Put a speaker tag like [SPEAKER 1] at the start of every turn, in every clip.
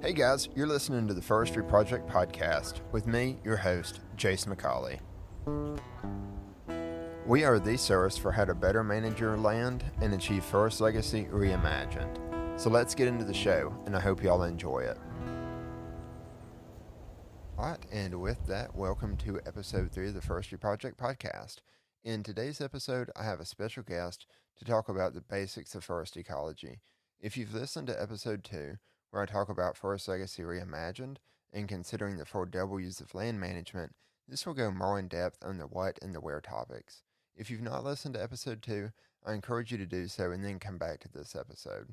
[SPEAKER 1] Hey guys, you're listening to the Forestry Project Podcast with me, your host, Jace McCauley. We are the source for how to better manage your land and achieve forest legacy reimagined. So let's get into the show, and I hope y'all enjoy it. Alright, and with that, welcome to episode 3 of the Forestry Project Podcast. In today's episode, I have a special guest to talk about the basics of forest ecology. If you've listened to episode 2, where I talk about forest legacy reimagined and considering the 4 W's of land management, this will go more in depth on the what and the where topics. If you've not listened to episode 2, I encourage you to do so and then come back to this episode.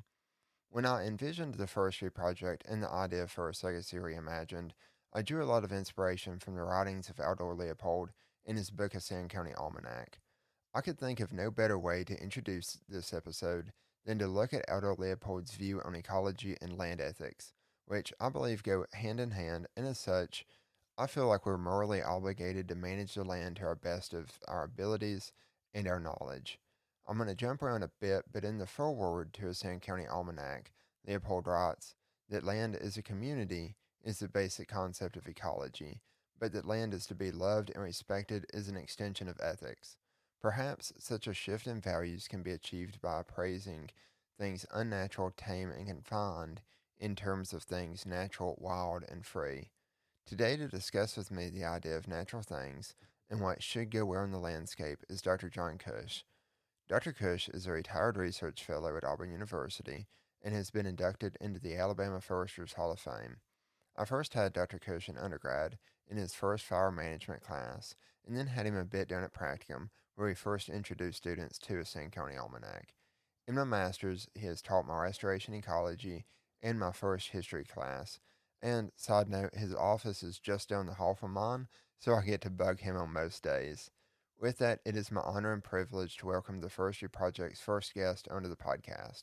[SPEAKER 1] When I envisioned the Forestry Project and the idea of forest legacy reimagined, I drew a lot of inspiration from the writings of Aldo Leopold in his book A Sand County Almanac. I could think of no better way to introduce this episode than to look at Aldo Leopold's view on ecology and land ethics, which I believe go hand in hand, and as such, I feel like we're morally obligated to manage the land to our best of our abilities and our knowledge. I'm going to jump around a bit, but in the foreword to a Sand County Almanac, Leopold writes that land as a community is the basic concept of ecology, but that land is to be loved and respected is an extension of ethics. Perhaps such a shift in values can be achieved by appraising things unnatural, tame, and confined in terms of things natural, wild, and free. Today, to discuss with me the idea of natural things and what should go where in the landscape is Dr. John Kush. Dr. Kush is a retired research fellow at Auburn University and has been inducted into the Alabama Foresters Hall of Fame. I first had Dr. Kush in undergrad in his first fire management class, and then had him a bit down at practicum, where he first introduced students to a Sand County Almanac. In my master's, he has taught my restoration ecology and my forest history class, and, side note, his office is just down the hall from mine, so I get to bug him on most days. With that, it is my honor and privilege to welcome the Forestry Project's first guest onto the podcast.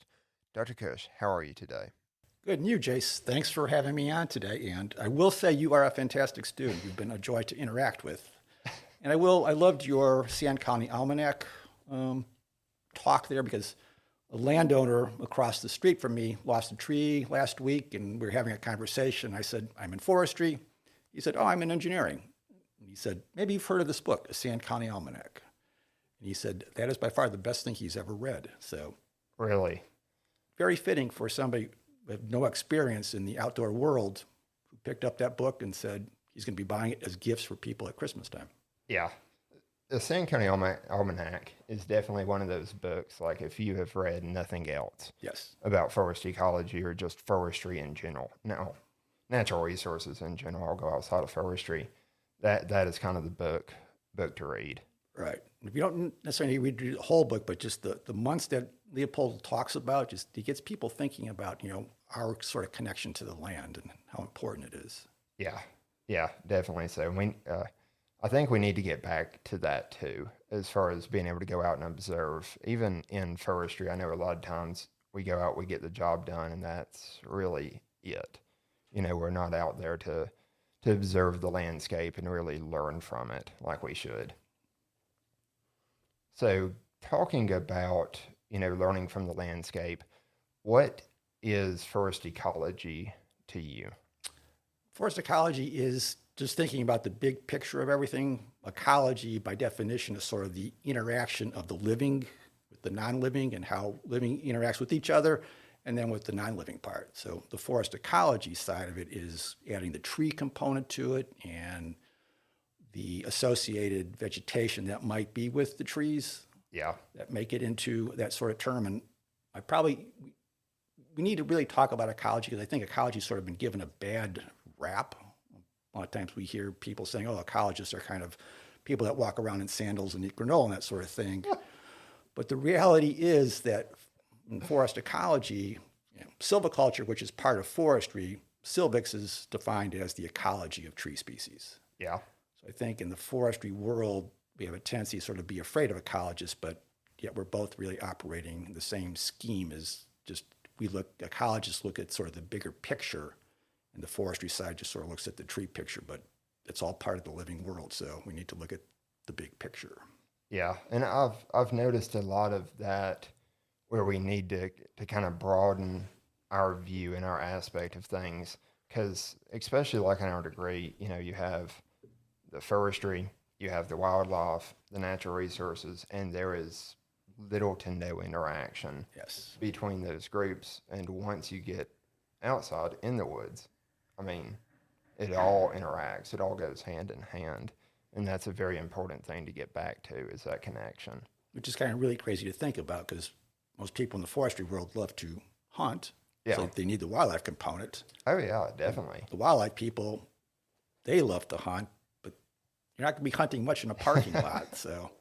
[SPEAKER 1] Dr. Kush, how are you today?
[SPEAKER 2] Good, and you, Jace. Thanks for having me on today, and I will say you are a fantastic student. You've been a joy to interact with. And I loved your Sand County Almanac talk there, because a landowner across the street from me lost a tree last week, and we were having a conversation. I said, I'm in forestry. He said, oh, I'm in engineering. And he said, maybe you've heard of this book, A Sand County Almanac. And he said, that is by far the best thing he's ever read. So,
[SPEAKER 1] really,
[SPEAKER 2] very fitting for somebody with no experience in the outdoor world who picked up that book and said he's going to be buying it as gifts for people at Christmas time.
[SPEAKER 1] Yeah. The Sand County Almanac is definitely one of those books, like if you have read nothing else
[SPEAKER 2] Yes.
[SPEAKER 1] about forest ecology or just forestry in general. Now, natural resources in general, I'll go outside of forestry. That is kind of the book to read.
[SPEAKER 2] Right. If you don't necessarily read the whole book, but just the months that Leopold talks about, just he gets people thinking about, our sort of connection to the land and how important it is.
[SPEAKER 1] Yeah, definitely. So I think we need to get back to that too, as far as being able to go out and observe. Even in forestry, I know a lot of times we go out, we get the job done, and that's really it. We're not out there to observe the landscape and really learn from it like we should. So talking about, learning from the landscape, what is forest ecology to you?
[SPEAKER 2] Forest ecology is just thinking about the big picture of everything. Ecology, by definition, is sort of the interaction of the living with the non-living and how living interacts with each other, and then with the non-living part. So the forest ecology side of it is adding the tree component to it and the associated vegetation that might be with the trees.
[SPEAKER 1] Yeah.
[SPEAKER 2] That make it into that sort of term. And we need to really talk about ecology, because I think ecology has sort of been given a bad rap. A lot of times we hear people saying, oh, ecologists are kind of people that walk around in sandals and eat granola and that sort of thing. But the reality is that in forest ecology, silviculture, which is part of forestry, silvics is defined as the ecology of tree species.
[SPEAKER 1] Yeah.
[SPEAKER 2] So I think in the forestry world, we have a tendency to sort of be afraid of ecologists, but yet we're both really operating the same scheme as just ecologists look at sort of the bigger picture, and the forestry side just sort of looks at the tree picture, but it's all part of the living world. So we need to look at the big picture.
[SPEAKER 1] Yeah. And I've noticed a lot of that where we need to kind of broaden our view and our aspect of things because especially like in our degree, you have the forestry, you have the wildlife, the natural resources, and there is little to no interaction
[SPEAKER 2] Yes.
[SPEAKER 1] between those groups. And once you get outside in the woods, I mean, it all interacts, it all goes hand in hand. And that's a very important thing to get back to, is that connection.
[SPEAKER 2] Which is kind of really crazy to think about because most people in the forestry world love to hunt.
[SPEAKER 1] Yeah.
[SPEAKER 2] So they need the wildlife component.
[SPEAKER 1] Oh, yeah, definitely.
[SPEAKER 2] The wildlife people, they love to hunt, but you're not going to be hunting much in a parking lot. So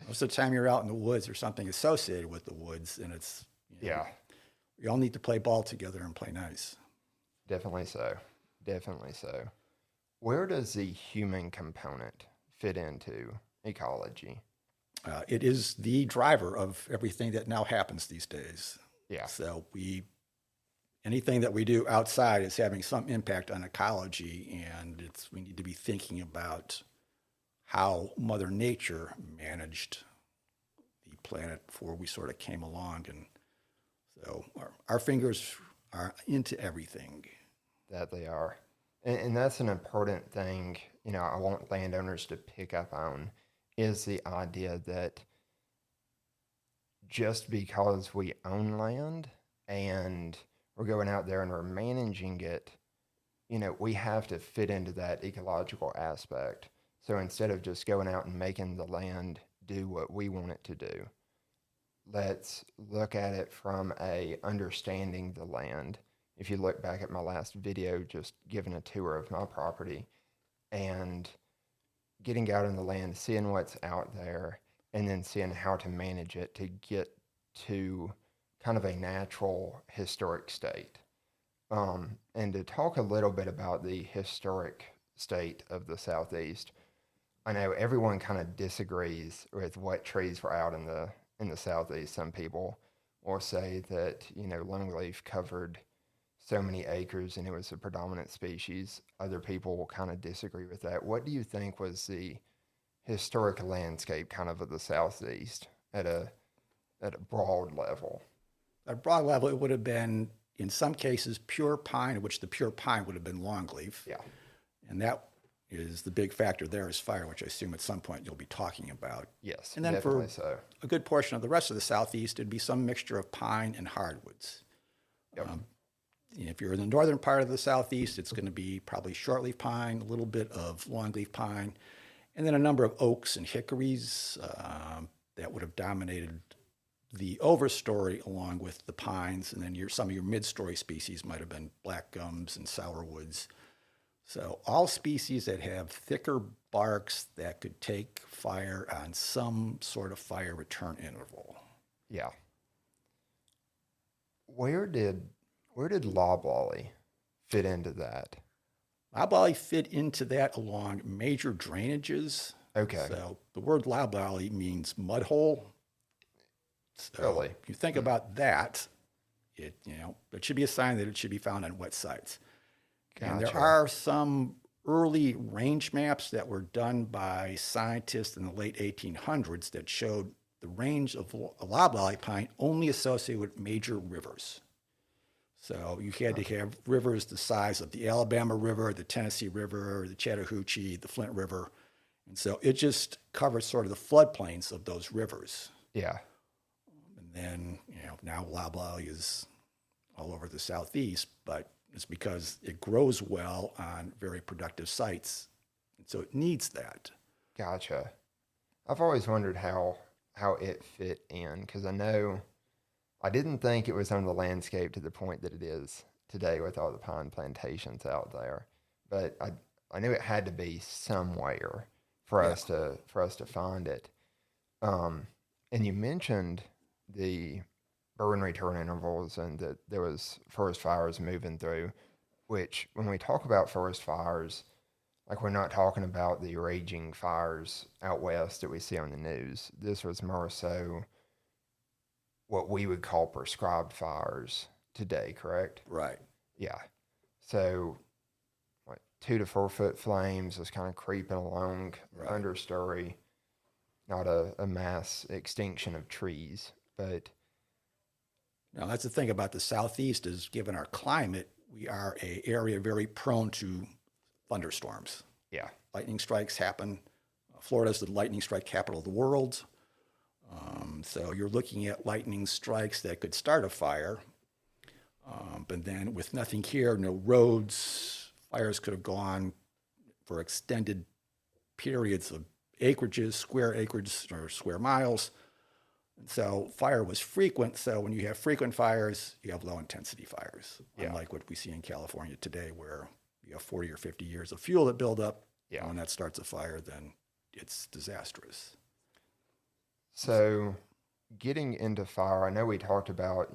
[SPEAKER 2] most of the time you're out in the woods or something associated with the woods, and it's,
[SPEAKER 1] Yeah,
[SPEAKER 2] we all need to play ball together and play nice.
[SPEAKER 1] definitely so. Definitely so. Where does the human component fit into ecology?
[SPEAKER 2] It is the driver of everything that now happens these days.
[SPEAKER 1] Yeah.
[SPEAKER 2] So anything that we do outside is having some impact on ecology, and we need to be thinking about how Mother Nature managed the planet before we sort of came along. And so our fingers are into everything.
[SPEAKER 1] That they are. And that's an important thing, I want landowners to pick up on, is the idea that just because we own land and we're going out there and we're managing it, we have to fit into that ecological aspect. So instead of just going out and making the land do what we want it to do, let's look at it from a understanding the land. If you look back at my last video, just giving a tour of my property and getting out in the land, seeing what's out there, and then seeing how to manage it to get to kind of a natural historic state. And to talk a little bit about the historic state of the Southeast, I know everyone kind of disagrees with what trees were out in the Southeast. Some people will say that, longleaf covered so many acres and it was a predominant species. Other people will kind of disagree with that. What do you think was the historic landscape kind of the Southeast at a broad level?
[SPEAKER 2] At a broad level, it would have been, in some cases, pure pine, which the pure pine would have been longleaf.
[SPEAKER 1] Yeah.
[SPEAKER 2] And that is the big factor there is fire, which I assume at some point you'll be talking about.
[SPEAKER 1] Yes,
[SPEAKER 2] and then
[SPEAKER 1] definitely
[SPEAKER 2] for
[SPEAKER 1] so.
[SPEAKER 2] A good portion of the rest of the Southeast, it'd be some mixture of pine and hardwoods.
[SPEAKER 1] Yep.
[SPEAKER 2] If you're in the northern part of the Southeast, it's going to be probably shortleaf pine, a little bit of longleaf pine, and then a number of oaks and hickories that would have dominated the overstory along with the pines, and then some of your mid-story species might have been black gums and sourwoods. So all species that have thicker barks that could take fire on some sort of fire return interval.
[SPEAKER 1] Yeah. Where did loblolly fit into that?
[SPEAKER 2] Loblolly fit into that along major drainages.
[SPEAKER 1] Okay.
[SPEAKER 2] So the word loblolly means mud hole. So
[SPEAKER 1] Really?
[SPEAKER 2] if you think about that, it should be a sign that it should be found on wet sites. And there
[SPEAKER 1] Gotcha.
[SPEAKER 2] are some early range maps that were done by scientists in the late 1800s that showed the range of loblolly pine only associated with major rivers. So you had to have rivers the size of the Alabama River, the Tennessee River, the Chattahoochee, the Flint River. And so it just covers sort of the floodplains of those rivers.
[SPEAKER 1] Yeah.
[SPEAKER 2] And then, now loblolly is all over the Southeast, but it's because it grows well on very productive sites. And so it needs that.
[SPEAKER 1] Gotcha. I've always wondered how it fit in, because I didn't think it was on the landscape to the point that it is today with all the pine plantations out there, but I knew it had to be somewhere for us to find it. And you mentioned the burn return intervals and that there was forest fires moving through, which when we talk about forest fires, like we're not talking about the raging fires out west that we see on the news. This was more so what we would call prescribed fires today, correct?
[SPEAKER 2] Right.
[SPEAKER 1] Yeah. So, 2 to 4 foot flames is kind of creeping along the understory. Not a mass extinction of trees, but
[SPEAKER 2] Now, that's the thing about the Southeast is, given our climate, we are an area very prone to thunderstorms.
[SPEAKER 1] Yeah.
[SPEAKER 2] Lightning strikes happen. Florida's the lightning strike capital of the world. So you're looking at lightning strikes that could start a fire. But then with nothing here, no roads, fires could have gone for extended periods of acreages, square acres or square miles. And so fire was frequent. So when you have frequent fires, you have low intensity fires, unlike what we see in California today, where you have 40 or 50 years of fuel that build up.
[SPEAKER 1] Yeah.
[SPEAKER 2] And when that starts a fire, then it's disastrous.
[SPEAKER 1] So getting into fire, I know we talked about,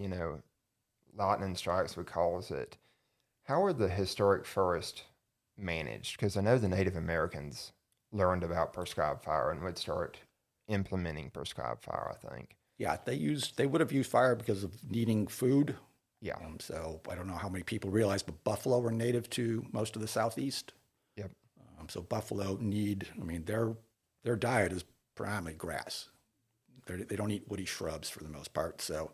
[SPEAKER 1] lightning strikes would cause it. How are the historic forests managed? Because I know the Native Americans learned about prescribed fire and would start implementing prescribed fire, I think.
[SPEAKER 2] Yeah, they would have used fire because of needing food.
[SPEAKER 1] Yeah.
[SPEAKER 2] So I don't know how many people realize, but buffalo were native to most of the Southeast.
[SPEAKER 1] Yep.
[SPEAKER 2] So buffalo their diet is predominantly grass. They don't eat woody shrubs for the most part. So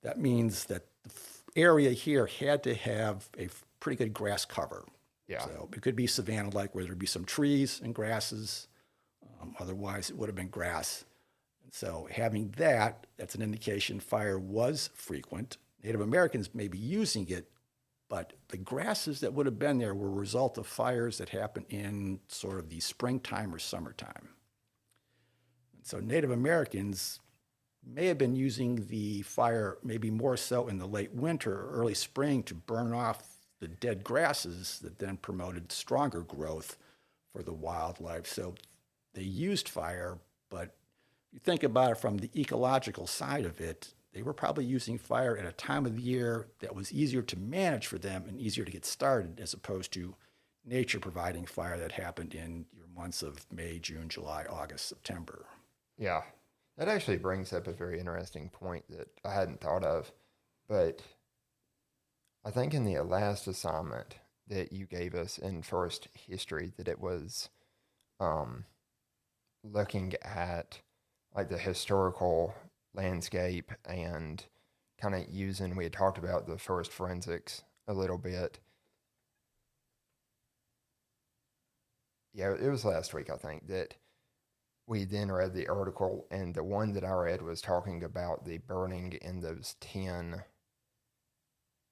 [SPEAKER 2] that means that the area here had to have a pretty good grass cover.
[SPEAKER 1] Yeah.
[SPEAKER 2] So it could be savanna-like, where there'd be some trees and grasses. Otherwise, it would have been grass. And so having that's an indication fire was frequent. Native Americans may be using it, but the grasses that would have been there were a result of fires that happened in sort of the springtime or summertime. And so Native Americans may have been using the fire maybe more so in the late winter or early spring to burn off the dead grasses that then promoted stronger growth for the wildlife. So they used fire, but you think about it from the ecological side of it, they were probably using fire at a time of the year that was easier to manage for them and easier to get started, as opposed to nature providing fire that happened in your months of May, June, July, August, September.
[SPEAKER 1] Yeah. That actually brings up a very interesting point that I hadn't thought of. But I think in the last assignment that you gave us in first history, that it was looking at like the historical landscape and kind of using, we had talked about the forest forensics a little bit. Yeah, it was last week, I think, that we then read the article, and the one that I read was talking about the burning in those 10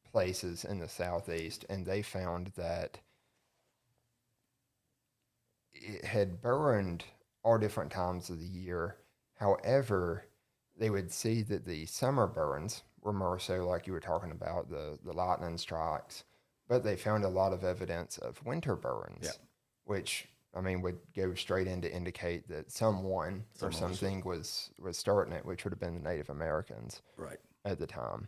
[SPEAKER 1] places in the Southeast, and they found that it had burned all different times of the year. However, they would see that the summer burns were more so like you were talking about, the lightning strikes, but they found a lot of evidence of winter burns, which would go straight in to indicate that someone or something was starting it, which would have been the Native Americans at the time.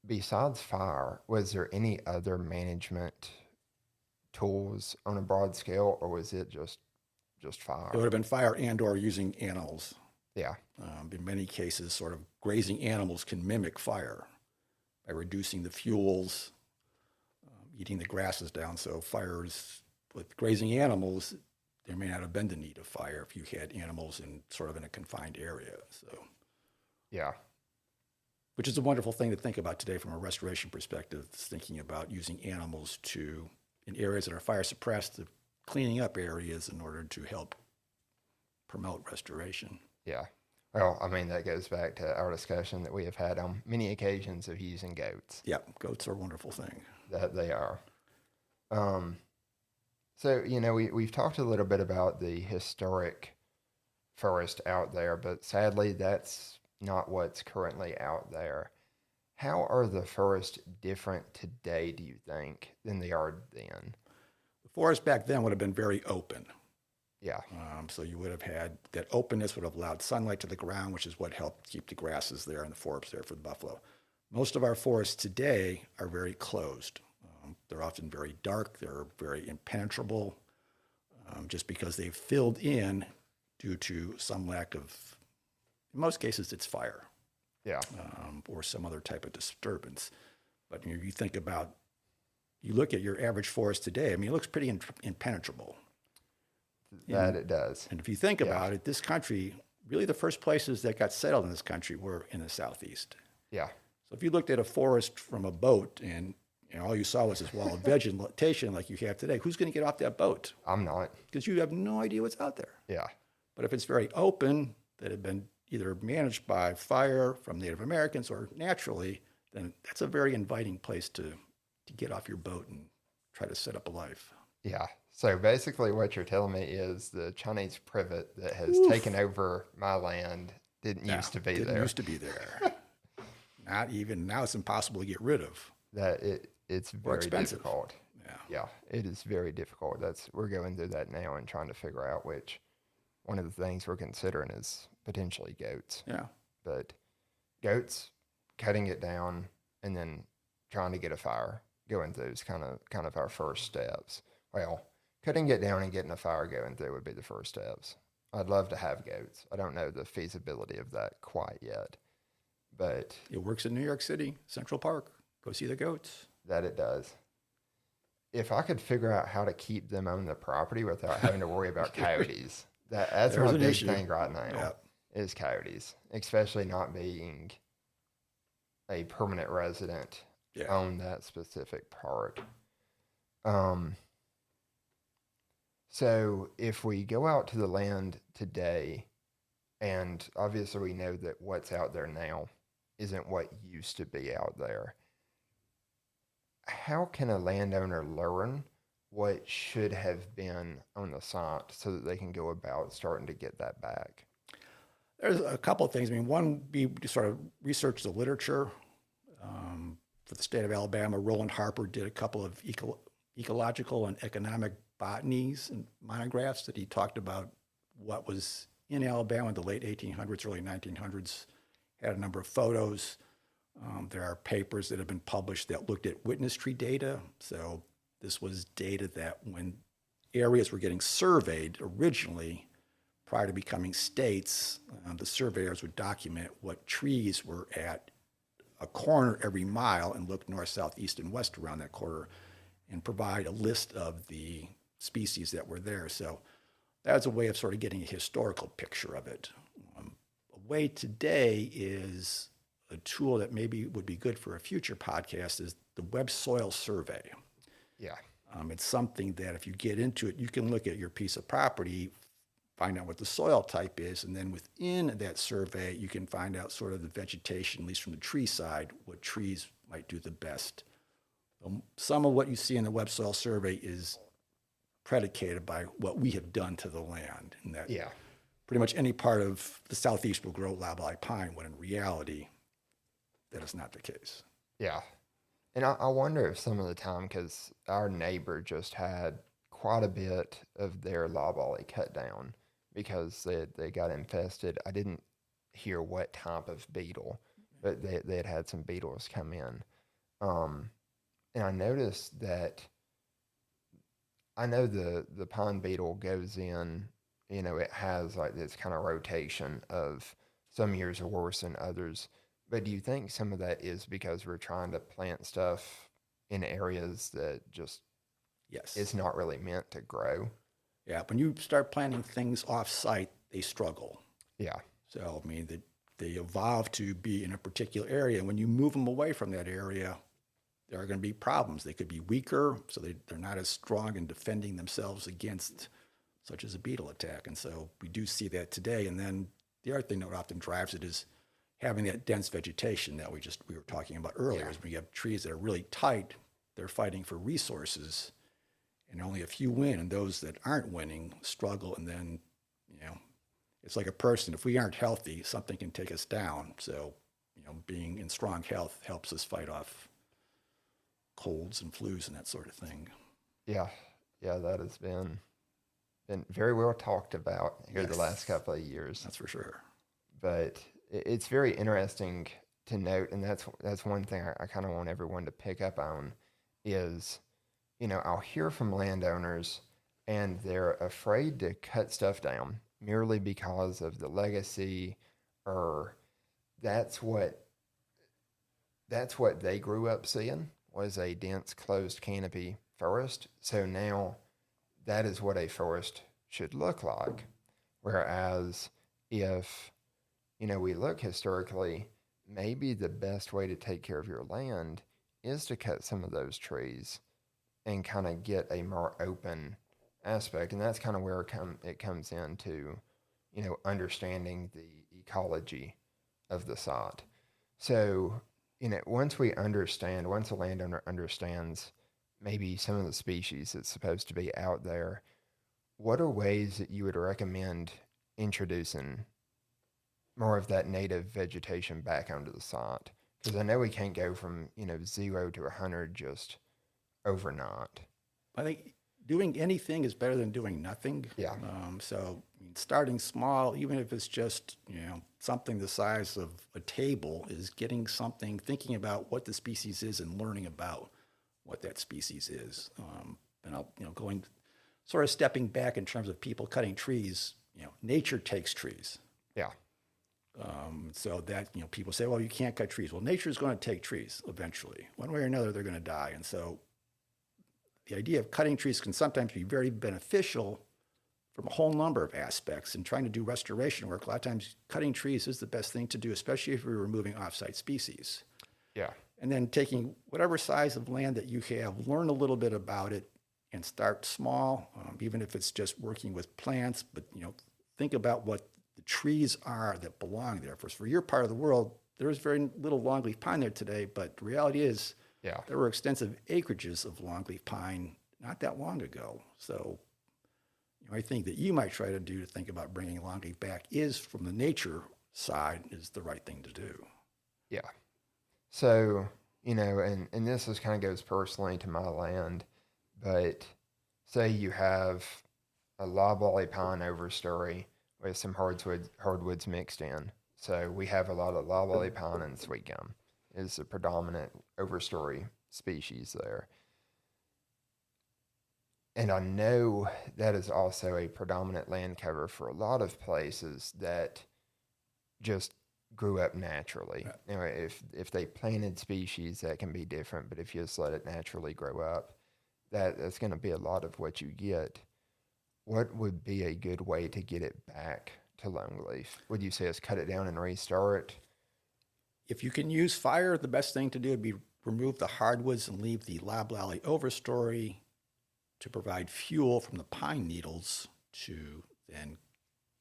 [SPEAKER 1] Besides fire, was there any other management tools on a broad scale, or was it just fire?
[SPEAKER 2] It would have been fire and or using animals.
[SPEAKER 1] Yeah.
[SPEAKER 2] In many cases, sort of grazing animals can mimic fire by reducing the fuels, eating the grasses down. So fires with grazing animals, there may not have been the need of fire if you had animals in a confined area. So,
[SPEAKER 1] yeah,
[SPEAKER 2] which is a wonderful thing to think about today from a restoration perspective, thinking about using animals in areas that are fire suppressed, cleaning up areas in order to help promote restoration.
[SPEAKER 1] Yeah. Well, that goes back to our discussion that we have had on many occasions of using goats.
[SPEAKER 2] Yeah, goats are a wonderful thing.
[SPEAKER 1] That they are. So, we've talked a little bit about the historic forest out there, but sadly that's not what's currently out there. How are the forests different today, do you think, than they are then?
[SPEAKER 2] The forest back then would have been very open.
[SPEAKER 1] Yeah.
[SPEAKER 2] So you would have had that openness, would have allowed sunlight to the ground, which is what helped keep the grasses there and the forests there for the buffalo. Most of our forests today are very closed. They're often very dark. They're very impenetrable, just because they've filled in due to some lack of, in most cases, it's fire.
[SPEAKER 1] Yeah.
[SPEAKER 2] Or some other type of disturbance. But you look at your average forest today, it looks pretty impenetrable.
[SPEAKER 1] It does.
[SPEAKER 2] And if you think about it, this country, really the first places that got settled in this country were in the Southeast.
[SPEAKER 1] Yeah.
[SPEAKER 2] So if you looked at a forest from a boat and All you saw was this wall of vegetation like you have today. Who's going to get off that boat?
[SPEAKER 1] I'm not.
[SPEAKER 2] Because you have no idea what's out there.
[SPEAKER 1] Yeah.
[SPEAKER 2] But if it's very open, that had been either managed by fire from Native Americans or naturally, then that's a very inviting place to get off your boat and try to set up a life.
[SPEAKER 1] Yeah. So basically what you're telling me is the Chinese privet that has taken over my land didn't used to be there.
[SPEAKER 2] Didn't used to be there. Not even, now it's impossible to get rid of.
[SPEAKER 1] It's very
[SPEAKER 2] expensive.
[SPEAKER 1] difficult. Yeah, it is very difficult. We're going through that now and trying to figure out which one of the things we're considering is potentially goats.
[SPEAKER 2] Yeah.
[SPEAKER 1] But goats, cutting it down and then trying to get a fire going through is kind of our first steps. Well, cutting it down and getting a fire going through would be the first steps. I'd love to have goats. I don't know the feasibility of that quite yet, but
[SPEAKER 2] it works in New York City, Central Park. Go see the goats.
[SPEAKER 1] That it does. If I could figure out how to keep them on the property without having to worry about coyotes, that's my big thing right now is coyotes, especially not being a permanent resident on that specific part. So if we go out to the land today, and obviously we know that what's out there now isn't what used to be out there, how can a landowner learn what should have been on the site so that they can go about starting to get that back?
[SPEAKER 2] There's a couple of things. I mean, one, we sort of researched the literature. For the state of Alabama, Roland Harper did a couple of ecological and economic botanies and monographs that he talked about what was in Alabama in the late 1800s, early 1900s, had a number of photos. There are papers that have been published that looked at witness tree data. So this was data that when areas were getting surveyed originally, prior to becoming states, the surveyors would document what trees were at a corner every mile and look north, south, east, and west around that corner and provide a list of the species that were there. So that's a way of sort of getting a historical picture of it. A way today is a tool that maybe would be good for a future podcast is the Web Soil Survey.
[SPEAKER 1] Yeah.
[SPEAKER 2] It's something that if you get into it, you can look at your piece of property, find out what the soil type is, and then within that survey, you can find out sort of the vegetation, at least from the tree side, what trees might do the best. Some of what you see in the Web Soil Survey is predicated by what we have done to the land, and that pretty much any part of the Southeast will grow loblolly pine, when in reality, that is not the case.
[SPEAKER 1] Yeah. And I wonder if some of the time, because our neighbor just had quite a bit of their loblolly cut down because they got infested. I didn't hear what type of beetle, but they had some beetles come in. And I noticed that, I know the pine beetle goes in, it has like this kind of rotation of some years are worse than others. But do you think some of that is because we're trying to plant stuff in areas that just it's not really meant to grow?
[SPEAKER 2] Yeah, when you start planting things off-site, they struggle.
[SPEAKER 1] Yeah.
[SPEAKER 2] So, I mean, they evolve to be in a particular area. When you move them away from that area, there are going to be problems. They could be weaker, so they're not as strong in defending themselves against such as a beetle attack. And so we do see that today. And then the other thing that often drives it is having that dense vegetation that we were talking about earlier. Is when you have trees that are really tight, they're fighting for resources, and only a few win, and those that aren't winning struggle. And then, it's like a person. If we aren't healthy, something can take us down. So, being in strong health helps us fight off colds and flus and that sort of thing.
[SPEAKER 1] Yeah, that has been very well talked about here the last couple of years.
[SPEAKER 2] That's for sure.
[SPEAKER 1] But it's very interesting to note, and that's one thing I kind of want everyone to pick up on is, I'll hear from landowners and they're afraid to cut stuff down merely because of the legacy, or that's what they grew up seeing was a dense closed canopy forest. So now that is what a forest should look like. Whereas if we look historically, maybe the best way to take care of your land is to cut some of those trees and kind of get a more open aspect. And that's kind of where it comes into, understanding the ecology of the site. So, once a landowner understands maybe some of the species that's supposed to be out there, what are ways that you would recommend introducing more of that native vegetation back onto the site? Because I know we can't go from, 0 to 100 just overnight.
[SPEAKER 2] I think doing anything is better than doing nothing.
[SPEAKER 1] Yeah.
[SPEAKER 2] So starting small, even if it's just, something the size of a table, is getting something, thinking about what the species is and learning about what that species is. Going sort of stepping back in terms of people cutting trees, nature takes trees.
[SPEAKER 1] Yeah.
[SPEAKER 2] So that, people say, well, you can't cut trees. Well, nature is going to take trees eventually. One way or another, they're going to die. And so the idea of cutting trees can sometimes be very beneficial from a whole number of aspects. And trying to do restoration work, a lot of times cutting trees is the best thing to do, especially if you're removing offsite species.
[SPEAKER 1] Yeah.
[SPEAKER 2] And then taking whatever size of land that you have, learn a little bit about it and start small, even if it's just working with plants. But, think about what the trees are that belong there. For your part of the world, there's very little longleaf pine there today, but the reality is there were extensive acreages of longleaf pine not that long ago. So I think that you might try to do to think about bringing longleaf back is from the nature side is the right thing to do.
[SPEAKER 1] Yeah. So, and this kind of goes personally to my land, but say you have a loblolly pine overstory with some hardwoods mixed in. So we have a lot of loblolly pine and sweet gum is the predominant overstory species there. And I know that is also a predominant land cover for a lot of places that just grew up naturally. If they planted species, that can be different, but if you just let it naturally grow up, that's going to be a lot of what you get. What would be a good way to get it back to longleaf? Would you say is cut it down and restart?
[SPEAKER 2] If you can use fire, the best thing to do would be remove the hardwoods and leave the loblolly overstory to provide fuel from the pine needles to then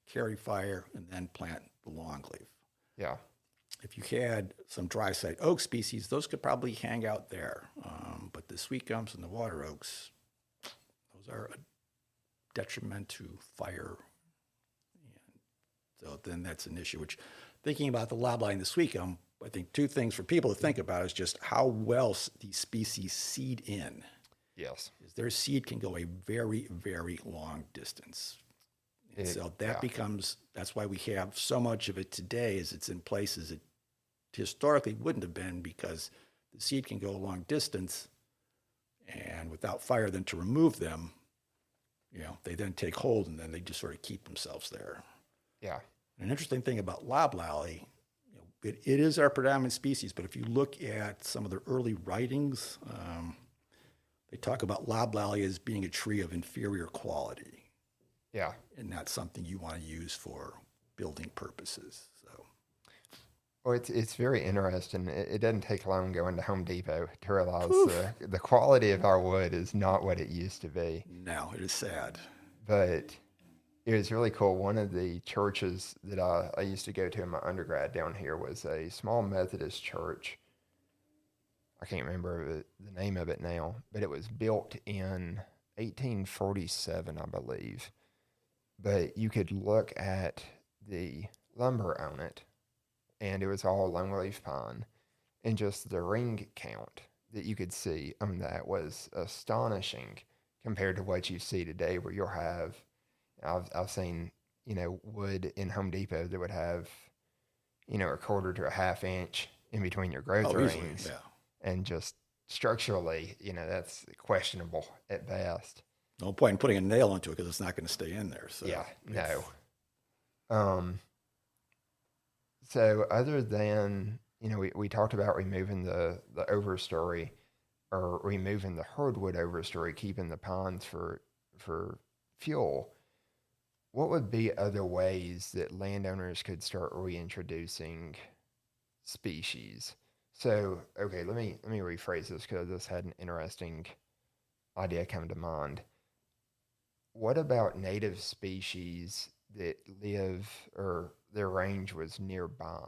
[SPEAKER 2] carry fire and then plant the longleaf.
[SPEAKER 1] Yeah.
[SPEAKER 2] If you had some dry site oak species, those could probably hang out there. But the sweet gums and the water oaks, those are a detriment to fire. And so then that's an issue, which thinking about the loblolly and the sweet gum, I think two things for people to think about is just how well these species seed in.
[SPEAKER 1] Yes.
[SPEAKER 2] Their seed can go a very, very long distance. And so that becomes, that's why we have so much of it today is it's in places it historically wouldn't have been because the seed can go a long distance and without fire then to remove them, they then take hold and then they just sort of keep themselves there.
[SPEAKER 1] Yeah.
[SPEAKER 2] An interesting thing about loblolly, it is our predominant species, but if you look at some of the early writings, they talk about loblolly as being a tree of inferior quality.
[SPEAKER 1] Yeah.
[SPEAKER 2] And not something you want to use for building purposes. So,
[SPEAKER 1] well, it's very interesting. It doesn't take long going to Home Depot to realize the quality of our wood is not what it used to be.
[SPEAKER 2] No, it is sad.
[SPEAKER 1] But it was really cool. One of the churches that I used to go to in my undergrad down here was a small Methodist church. I can't remember the name of it now, but it was built in 1847, I believe. But you could look at the lumber on it, and it was all longleaf pine, and just the ring count that you could see on that was astonishing compared to what you see today, where you'll have, I've seen, wood in Home Depot that would have, a quarter to a half inch in between your growth rings.
[SPEAKER 2] Yeah.
[SPEAKER 1] And just structurally, that's questionable at best.
[SPEAKER 2] No point in putting a nail into it because it's not going to stay in there. So
[SPEAKER 1] yeah, no. So other than, we talked about removing the overstory or removing the hardwood overstory, keeping the pines for fuel. What would be other ways that landowners could start reintroducing species? So, okay, let me rephrase this because this had an interesting idea come to mind. What about native species that live or their range was nearby?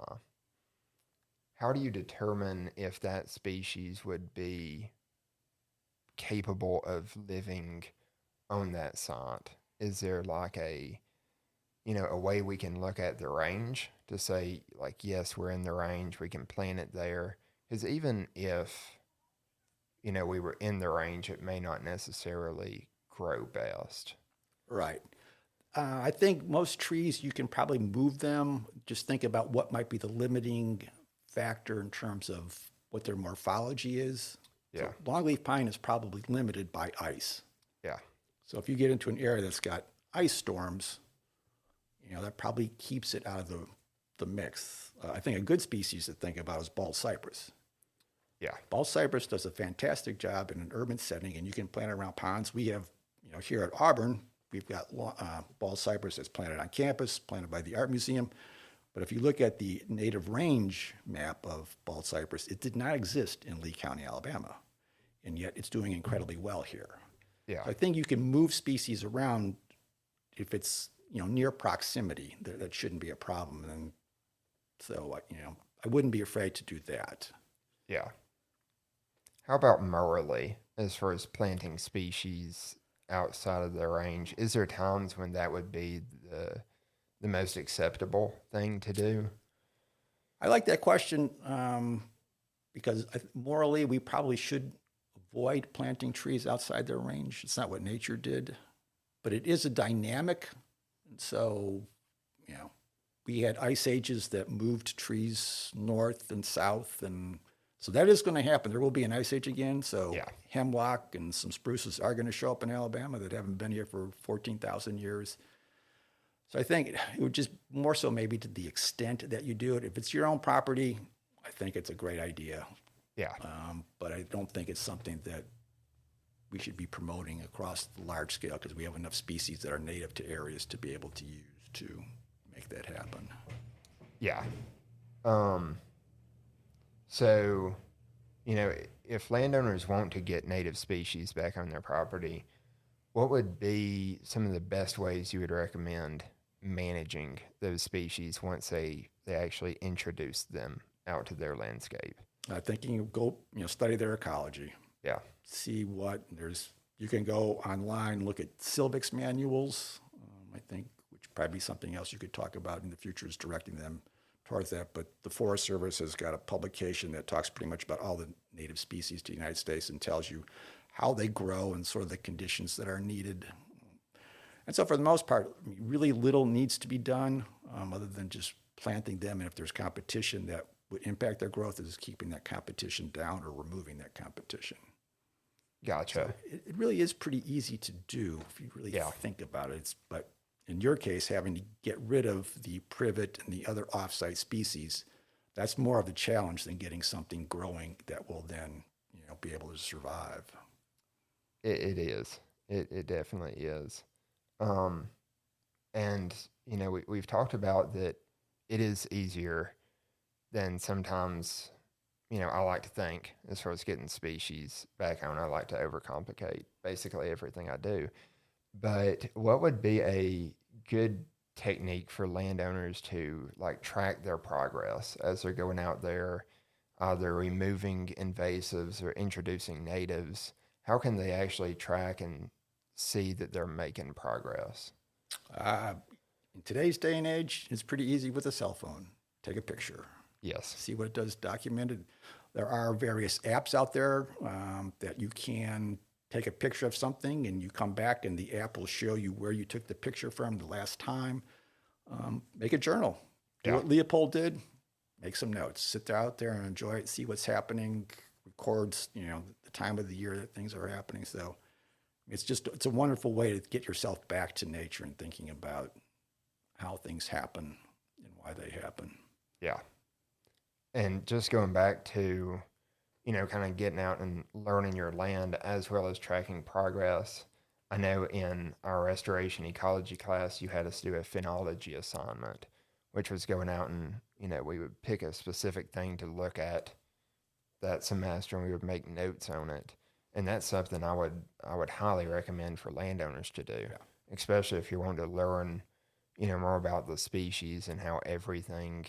[SPEAKER 1] How do you determine if that species would be capable of living on that site? Is there like a way we can look at the range to say, like, yes, we're in the range, we can plant it there? Because even if, we were in the range, it may not necessarily grow best.
[SPEAKER 2] Right. I think most trees, you can probably move them. Just think about what might be the limiting factor in terms of what their morphology is.
[SPEAKER 1] Yeah.
[SPEAKER 2] So longleaf pine is probably limited by ice.
[SPEAKER 1] Yeah.
[SPEAKER 2] So if you get into an area that's got ice storms, that probably keeps it out of the mix. I think a good species to think about is bald cypress.
[SPEAKER 1] Yeah.
[SPEAKER 2] Bald cypress does a fantastic job in an urban setting, and you can plant it around ponds. We have, here at Auburn, we've got bald cypress that's planted on campus, planted by the Art Museum. But if you look at the native range map of bald cypress, it did not exist in Lee County, Alabama, and yet it's doing incredibly well here.
[SPEAKER 1] Yeah.
[SPEAKER 2] So I think you can move species around if it's near proximity. That shouldn't be a problem. And so I wouldn't be afraid to do that.
[SPEAKER 1] Yeah. How about morally, as far as planting species outside of their range? Is there times when that would be the most acceptable thing to do?
[SPEAKER 2] I like that question because morally, we probably should avoid planting trees outside their range. It's not what nature did, but it is a dynamic. And so, we had ice ages that moved trees north and south. And so that is going to happen. There will be an ice age again. So
[SPEAKER 1] Yeah.
[SPEAKER 2] hemlock and some spruces are going to show up in Alabama that haven't been here for 14,000 years. So I think it would just more so maybe to the extent that you do it. If it's your own property, I think it's a great idea.
[SPEAKER 1] Yeah.
[SPEAKER 2] But I don't think it's something that we should be promoting across the large scale because we have enough species that are native to areas to be able to use to make that happen.
[SPEAKER 1] Yeah. So, if landowners want to get native species back on their property, what would be some of the best ways you would recommend managing those species once they actually introduce them out to their landscape?
[SPEAKER 2] I think you can go, study their ecology.
[SPEAKER 1] Yeah.
[SPEAKER 2] See what you can go online, look at Silvix manuals, I think, which probably be something else you could talk about in the future is directing them towards that. But the Forest Service has got a publication that talks pretty much about all the native species to the United States and tells you how they grow and sort of the conditions that are needed. And so for the most part, really little needs to be done other than just planting them. And if there's competition that would impact their growth, is keeping that competition down or removing that competition.
[SPEAKER 1] Gotcha.
[SPEAKER 2] So it really is pretty easy to do if you really think about it. But in your case, having to get rid of the privet and the other offsite species, that's more of the challenge than getting something growing that will then be able to survive.
[SPEAKER 1] It is. It definitely is. And we've talked about that it is easier than sometimes I like to think as far as getting species back on. I like to overcomplicate basically everything I do. But what would be a good technique for landowners to track their progress as they're going out there, either removing invasives or introducing natives? How can they actually track and see that they're making progress?
[SPEAKER 2] In today's day and age, it's pretty easy with a cell phone. Take a picture.
[SPEAKER 1] Yes.
[SPEAKER 2] See what it does documented. There are various apps out there that you can take a picture of something and you come back and the app will show you where you took the picture from the last time. Make a journal. Do what Leopold did. Make some notes. Sit out there and enjoy it. See what's happening. Records, the time of the year that things are happening. So it's a wonderful way to get yourself back to nature and thinking about how things happen and why they happen.
[SPEAKER 1] Yeah. And just going back to, kind of getting out and learning your land as well as tracking progress. I know in our restoration ecology class, you had us do a phenology assignment, which was going out and, we would pick a specific thing to look at that semester, and we would make notes on it. And that's something I would highly recommend for landowners to do, especially if you want to learn, more about the species and how everything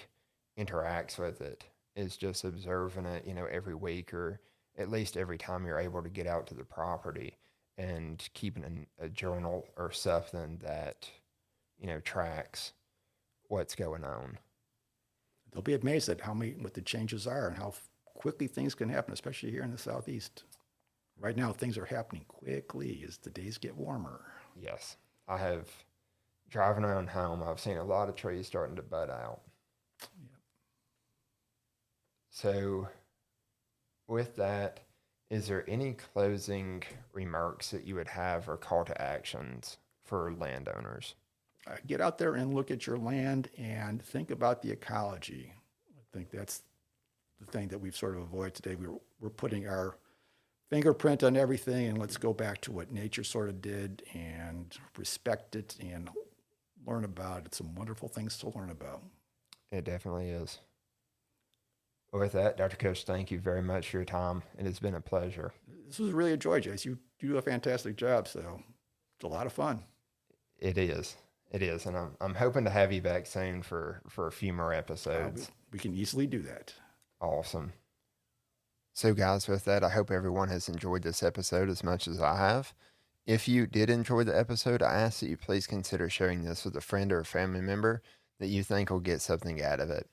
[SPEAKER 1] interacts with it. Is just observing it, every week or at least every time you're able to get out to the property, and keeping a journal or something that, tracks what's going on.
[SPEAKER 2] They'll be amazed at what the changes are and how quickly things can happen, especially here in the Southeast. Right now, things are happening quickly as the days get warmer.
[SPEAKER 1] Yes. I have, driving around home, I've seen a lot of trees starting to bud out.
[SPEAKER 2] Yep.
[SPEAKER 1] So, with that, is there any closing remarks that you would have or call to actions for landowners?
[SPEAKER 2] Get out there and look at your land and think about the ecology. I think that's the thing that we've sort of avoided today. We're putting our fingerprint on everything, and let's go back to what nature sort of did and respect it and learn about it. Some wonderful things to learn about.
[SPEAKER 1] It definitely is. With that, Dr. Kush, thank you very much for your time. It has been a pleasure.
[SPEAKER 2] This was really a joy, Jace. You do a fantastic job, so it's a lot of fun.
[SPEAKER 1] It is. It is, and I'm hoping to have you back soon for a few more episodes.
[SPEAKER 2] We can easily do that.
[SPEAKER 1] Awesome. So, guys, with that, I hope everyone has enjoyed this episode as much as I have. If you did enjoy the episode, I ask that you please consider sharing this with a friend or a family member that you think will get something out of it.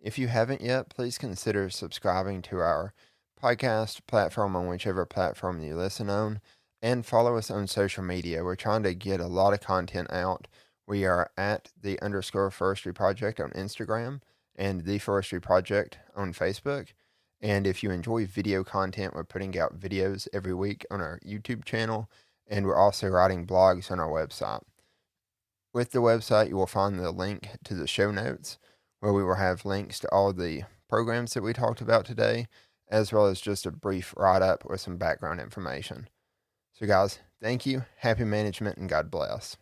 [SPEAKER 1] If you haven't yet, please consider subscribing to our podcast platform on whichever platform you listen on, and follow us on social media. We're trying to get a lot of content out. We are at _Forestry Project on Instagram and the Forestry Project on Facebook. And if you enjoy video content, we're putting out videos every week on our YouTube channel, and we're also writing blogs on our website. With the website, you will find the link to the show notes, where we will have links to all the programs that we talked about today, as well as just a brief write-up with some background information. So guys, thank you, happy management, and God bless.